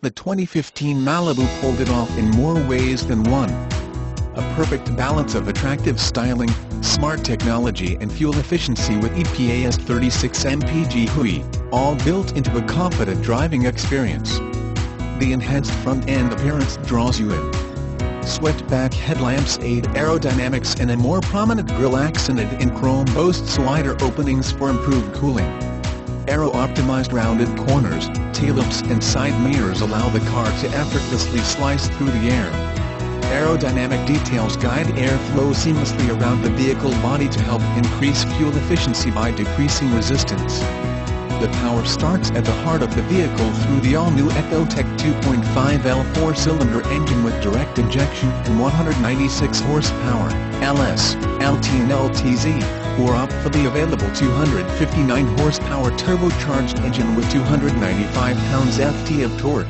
the 2015 Malibu pulled it off in more ways than one. A perfect balance of attractive styling, smart technology and fuel efficiency with EPA's 36 mpg HUI, all built into a confident driving experience. The enhanced front-end appearance draws you in. Swept-back headlamps aid aerodynamics and a more prominent grille accented in chrome boasts wider openings for improved cooling. Aero-optimized rounded corners, taillamps and side mirrors allow the car to effortlessly slice through the air. Aerodynamic details guide airflow seamlessly around the vehicle body to help increase fuel efficiency by decreasing resistance. The power starts at the heart of the vehicle through the all-new Ecotec 2.5L 4-cylinder engine with direct injection and 196 horsepower, LS, LT and LTZ, or optionally available 259 horsepower turbocharged engine with 295 pounds-ft of torque.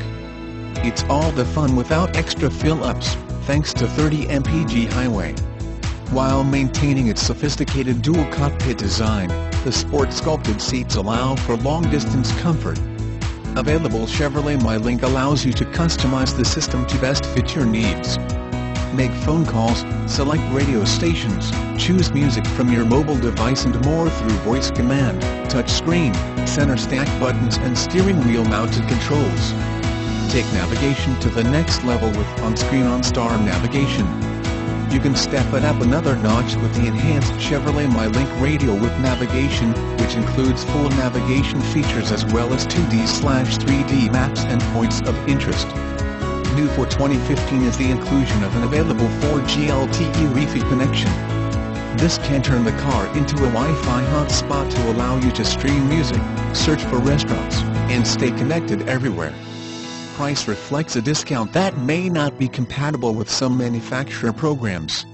It's all the fun without extra fill-ups, thanks to 30 mpg highway. While maintaining its sophisticated dual-cockpit design, the sport-sculpted seats allow for long-distance comfort. Available Chevrolet MyLink allows you to customize the system to best fit your needs. Make phone calls, select radio stations, choose music from your mobile device and more through voice command, touchscreen, center stack buttons and steering wheel mounted controls. Take navigation to the next level with on-screen OnStar navigation. You can step it up another notch with the enhanced Chevrolet MyLink radio with navigation, which includes full navigation features as well as 2D/3D maps and points of interest. New for 2015 is the inclusion of an available 4G LTE Wi-Fi connection. This can turn the car into a Wi-Fi hotspot to allow you to stream music, search for restaurants, and stay connected everywhere. Price reflects a discount that may not be compatible with some manufacturer programs.